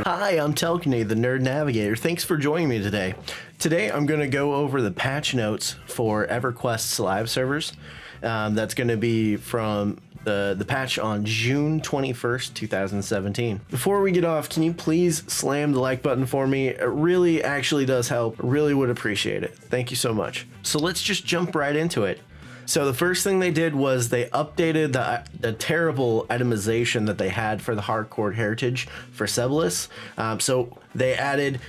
Hi, I'm Telkiney, the Nerd Navigator. Thanks for joining me today. Today I'm going to go over the patch notes for Everquest's live servers. That's going to be from the patch on June 21st, 2017. Before we get off, can you please slam the like button for me? It really actually does help. Really would appreciate it. Thank you so much. So let's just jump right into it. So the first thing they did was they updated the terrible itemization that they had for the hardcore heritage for Sebelis. So they added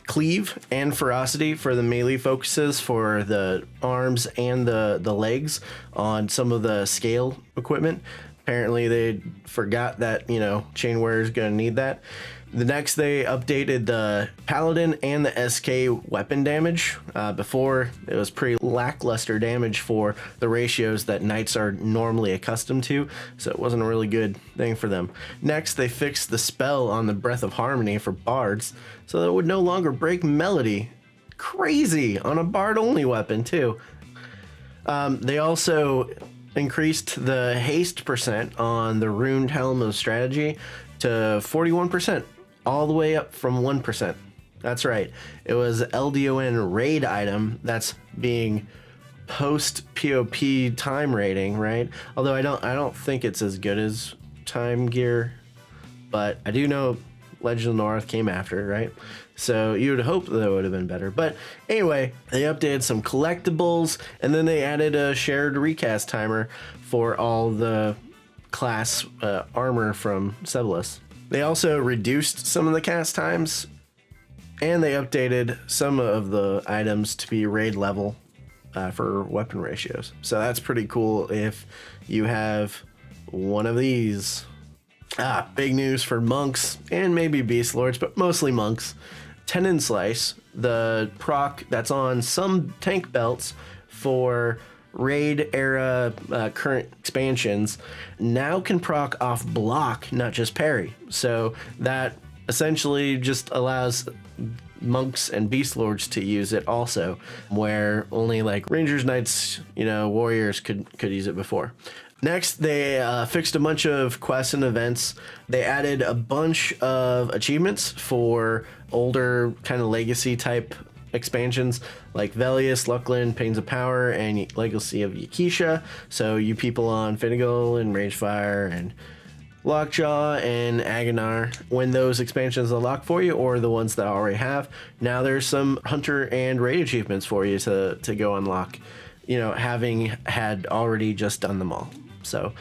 cleave and ferocity for the melee focuses for the arms and the legs on some of the scale equipment. Apparently they forgot that, chain wearer is going to need that. The next, they updated the paladin and the SK weapon damage. Before, it was pretty lackluster damage for the ratios that knights are normally accustomed to, so it wasn't a really good thing for them. Next, they fixed the spell on the Breath of Harmony for bards, so that it would no longer break melody. Crazy! On a bard-only weapon, too. They also increased the haste percent on the Runed Helm of Strategy to 41%. All the way up from 1%. That's right. It was LDON raid item that's being post POP time rating, right? Although I don't think it's as good as Time Gear, but I do know Legend of North came after, right? So you would hope that it would have been better. But anyway, they updated some collectibles, and then they added a shared recast timer for all the class armor from Sebelis. They also reduced some of the cast times, and they updated some of the items to be raid level for weapon ratios. So that's pretty cool if you have one of these. Big news for monks and maybe beast lords, but mostly monks. Tendon Slice, the proc that's on some tank belts for raid era current expansions, now can proc off block, not just parry. So that essentially just allows monks and beast lords to use it also, where only like rangers, knights, warriors could use it before. Next, they fixed a bunch of quests and events. They added a bunch of achievements for older kind of legacy type expansions like Velius, Luckland, Pains of Power, and Legacy of Yakisha. So you people on Finnegal and Ragefire and Lockjaw and Agonar, when those expansions unlock for you, or the ones that I already have, now there's some Hunter and Raid achievements for you to go unlock, having had already just done them all. So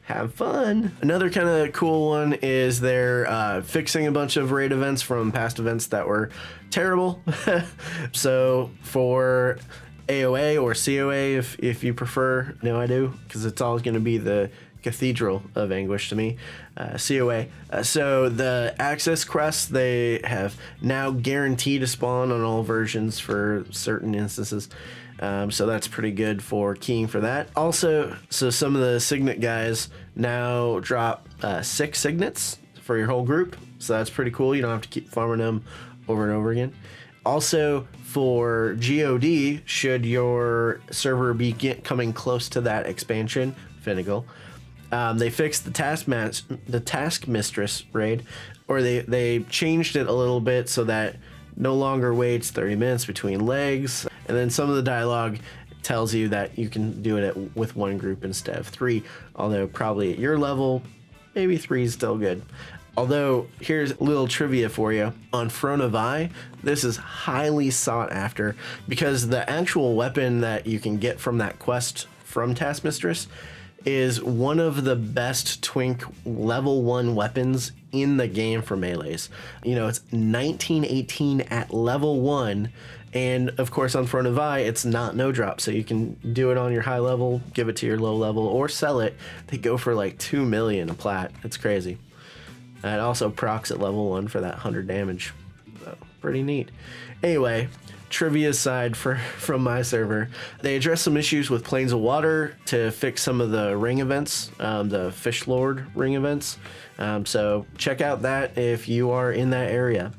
have fun. Another kind of cool one is they're fixing a bunch of raid events from past events that were terrible. So for AOA or COA, if you prefer, no, I do, because it's always going to be the Cathedral of Anguish to me, COA. So the access quests, they have now guaranteed to spawn on all versions for certain instances. So that's pretty good for keying for that. Also, so some of the signet guys now drop 6 signets for your whole group. So that's pretty cool. You don't have to keep farming them over and over again. Also, for GOD, should your server be coming close to that expansion, Finnegal, they fixed the task mistress raid, or they changed it a little bit so that no longer waits 30 minutes between legs. And then some of the dialogue tells you that you can do it with one group instead of 3, although probably at your level, maybe 3 is still good. Although, here's a little trivia for you. On Throne of Eye, this is highly sought after because the actual weapon that you can get from that quest from Task Mistress is one of the best twink level 1 weapons in the game for melees. It's 1918 at level 1, and of course on Throne of Eye, it's not no drop, so you can do it on your high level, give it to your low level, or sell it. They go for like 2 million a plat. It's crazy. It also procs at level 1 for that 100 damage. So, pretty neat. Anyway, trivia aside from my server, they addressed some issues with Plains of Water to fix some of the ring events, the Fish Lord ring events. So check out that if you are in that area,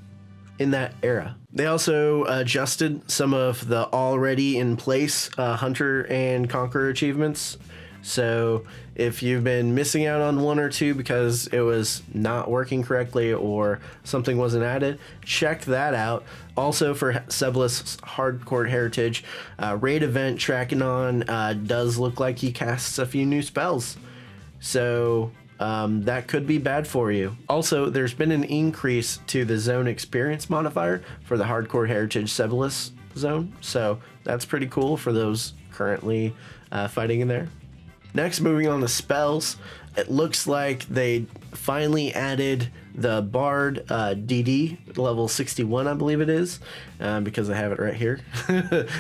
in that era. They also adjusted some of the already in place Hunter and Conqueror achievements. So if you've been missing out on one or two because it was not working correctly or something wasn't added, check that out. Also for Sebulus Hardcore Heritage, raid event tracking on does look like he casts a few new spells. So that could be bad for you. Also, there's been an increase to the zone experience modifier for the Hardcore Heritage Sebulus zone. So that's pretty cool for those currently fighting in there. Next, moving on to spells, it looks like they finally added the Bard DD, level 61, I believe it is, because I have it right here.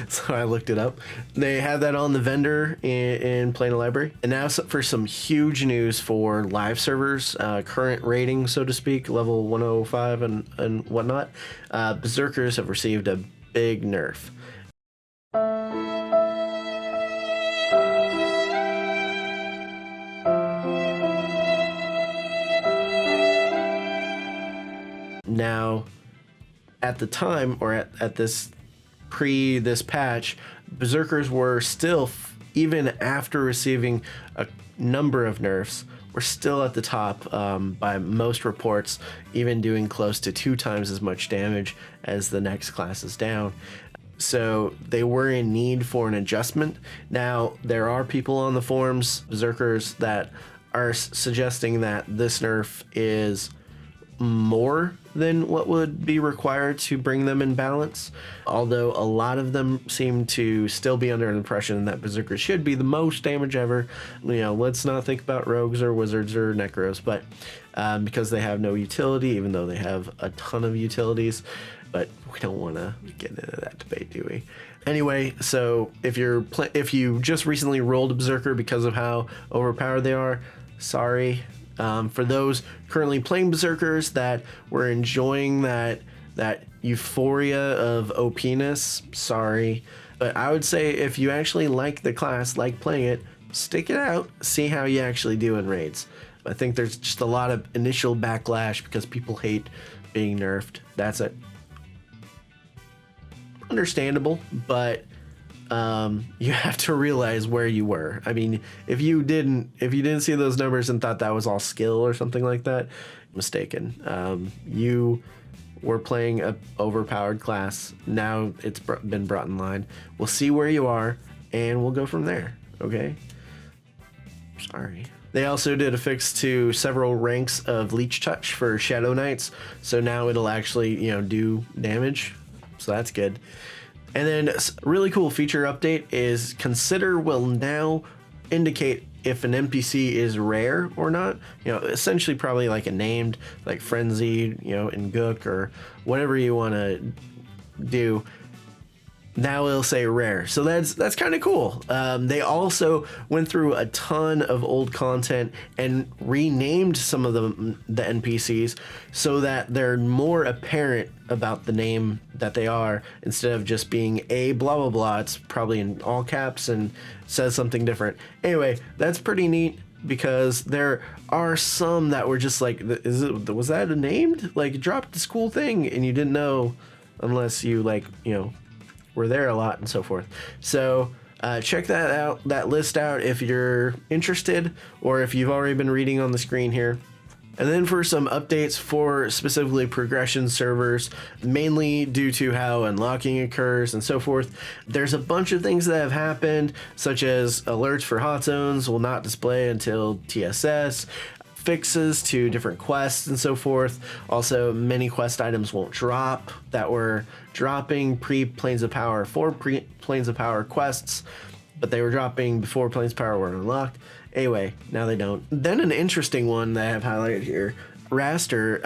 So I looked it up. They have that on the vendor in Plano Library. And now for some huge news for live servers, current rating, so to speak, level 105 and whatnot. Berserkers have received a big nerf. Now, at the time, or at this patch, Berserkers were still, even after receiving a number of nerfs, were still at the top by most reports, even doing close to 2 times as much damage as the next classes down. So they were in need for an adjustment. Now, there are people on the forums, Berserkers, that are suggesting that this nerf is more than what would be required to bring them in balance, although a lot of them seem to still be under an impression that Berserkers should be the most damage ever. You know, let's not think about rogues or wizards or necros, but because they have no utility, even though they have a ton of utilities. But we don't want to get into that debate, do we? Anyway, so if you just recently rolled a Berserker because of how overpowered they are, sorry. For those currently playing Berserkers that were enjoying that euphoria of OP-ness, sorry. But I would say if you actually like the class, like playing it, stick it out, see how you actually do in raids. I think there's just a lot of initial backlash because people hate being nerfed. That's it. Understandable, but you have to realize where you were. I mean, if you didn't see those numbers and thought that was all skill or something like that, mistaken. You were playing a overpowered class. Now it's been brought in line. We'll see where you are, and we'll go from there. Okay. Sorry. They also did a fix to several ranks of Leech Touch for Shadow Knights, so now it'll actually, do damage. So that's good. And then a really cool feature update is Consider will now indicate if an NPC is rare or not. Essentially probably like a named, like Frenzy, in Gook or whatever you want to do. Now it'll say rare. So that's kind of cool. They also went through a ton of old content and renamed some of the NPCs so that they're more apparent about the name that they are, instead of just being a blah blah blah. It's probably in all caps and says something different. Anyway, that's pretty neat, because there are some that were just like, was that a named? Like, dropped this cool thing and you didn't know unless you were there a lot and so forth. So check that list out if you're interested, or if you've already been reading on the screen here. And then for some updates for specifically progression servers, mainly due to how unlocking occurs and so forth, there's a bunch of things that have happened, such as alerts for hot zones will not display until TSS, fixes to different quests and so forth. Also, many quest items won't drop that were dropping pre-Planes of Power for Planes of Power quests, but they were dropping before Planes of Power were unlocked. Anyway, now they don't. Then an interesting one that I have highlighted here, Raster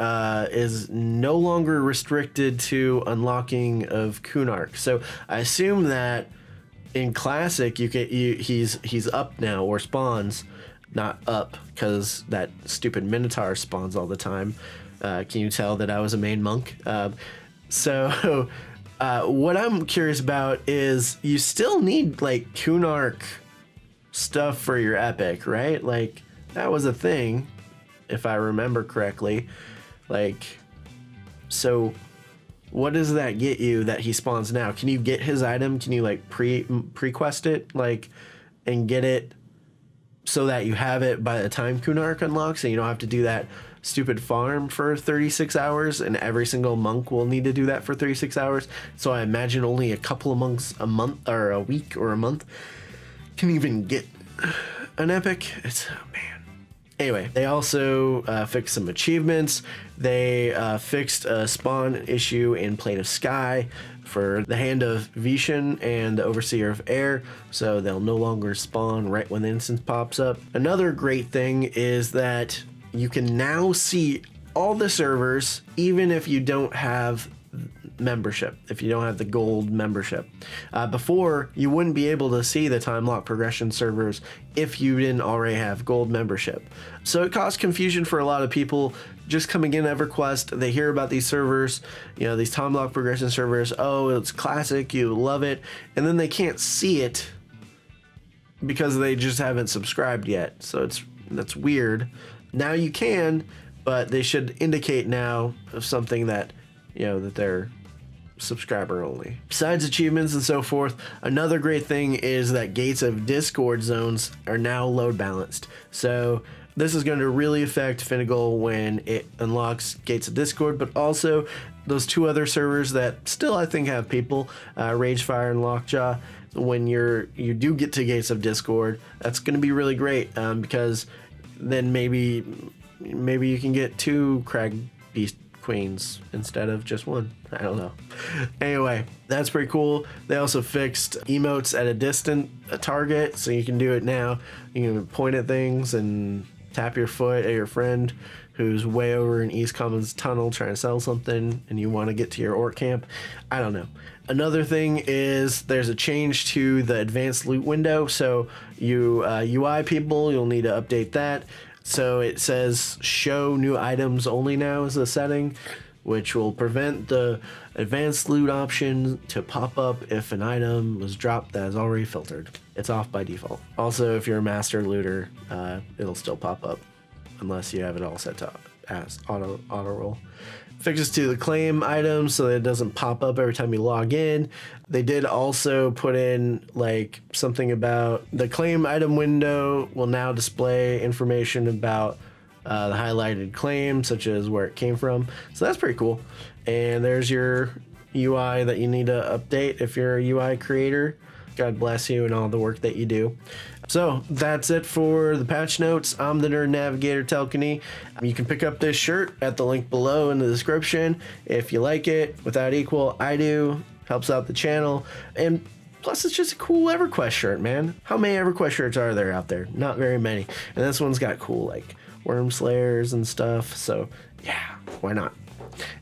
is no longer restricted to unlocking of Kunark. So I assume that in Classic he's up now, or spawns. Not up, because that stupid Minotaur spawns all the time. Can you tell that I was a main monk? So what I'm curious about is you still need like Kunark stuff for your epic, right? Like, that was a thing, if I remember correctly. Like, so what does that get you that he spawns now? Can you get his item? Can you like pre-quest it, like, and get it so that you have it by the time Kunark unlocks, and you don't have to do that stupid farm for 36 hours, and every single monk will need to do that for 36 hours. So I imagine only a couple of monks a month, or a week, or a month can even get an epic. It's, oh man. Anyway, they also fixed some achievements. They fixed a spawn issue in Plane of Sky for the Hand of Vishan and the Overseer of Air, so they'll no longer spawn right when the instance pops up. Another great thing is that you can now see all the servers, even if you don't have membership, if you don't have the gold membership. Before, you wouldn't be able to see the time lock progression servers if you didn't already have gold membership. So it caused confusion for a lot of people just coming in EverQuest. They hear about these servers, you know, these time lock progression servers. Oh, it's classic, you love it, and then they can't see it because they just haven't subscribed yet. So that's weird. Now you can, but they should indicate now of something that, you know, that they're subscriber only. Besides achievements and so forth, another great thing is that gates of Discord zones are now load balanced. So this is going to really affect Finnegal when it unlocks gates of Discord, but also those two other servers that still I think have people, Ragefire and Lockjaw. When you do get to gates of Discord, that's going to be really great, because then maybe you can get 2 Crag Beast Queens instead of just 1. I don't know. Anyway, that's pretty cool. They also fixed emotes at a distant target, so you can do it now. You can point at things and tap your foot at your friend who's way over in East Commons Tunnel trying to sell something and you want to get to your orc camp. I don't know. Another thing is there's a change to the advanced loot window. So you UI people, you'll need to update that. So it says show new items only now is the setting, which will prevent the advanced loot option to pop up if an item was dropped that is already filtered. It's off by default. Also, if you're a master looter, it'll still pop up unless you have it all set to as auto roll. Fixes to the claim items so that it doesn't pop up every time you log in. They did also put in like something about the claim item window will now display information about the highlighted claim, such as where it came from. So that's pretty cool. And there's your UI that you need to update if you're a UI creator. God bless you and all the work that you do. So that's it for the patch notes. I'm the Nerd Navigator Telkiney. You can pick up this shirt at the link below in the description if you like it. Without equal, I do. Helps out the channel. And plus, it's just a cool EverQuest shirt, man. How many EverQuest shirts are there out there? Not very many. And this one's got cool, like, worm slayers and stuff. So, yeah, why not?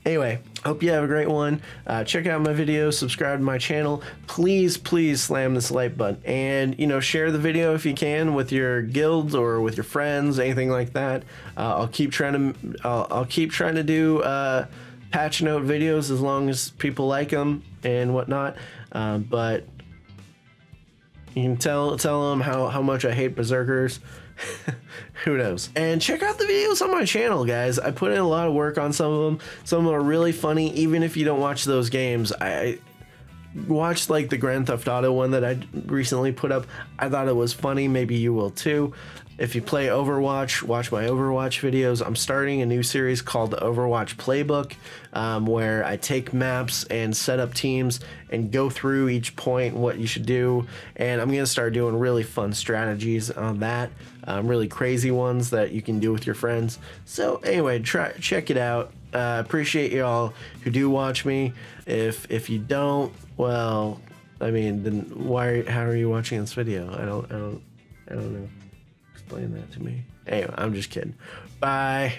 Anyway, hope you have a great one. Check out my videos, subscribe to my channel. Please slam this like button, and you know, share the video if you can with your guilds or with your friends, anything like that. I'll keep trying to do patch note videos as long as people like them and whatnot. But you can tell them how much I hate Berserkers. Who knows? And check out the videos on my channel, guys. I put in a lot of work on some of them. Some of them are really funny, even if you don't watch those games. I watched like the Grand Theft Auto one that I recently put up. I thought it was funny. Maybe you will too. If you play Overwatch, watch my Overwatch videos. I'm starting a new series called the Overwatch Playbook, where I take maps and set up teams and go through each point, what you should do. And I'm going to start doing really fun strategies on that, really crazy ones that you can do with your friends. So anyway, check it out. Appreciate y'all who do watch me. If you don't, well, I mean, then how are you watching this video? I don't know. Explain that to me. Anyway, I'm just kidding. Bye.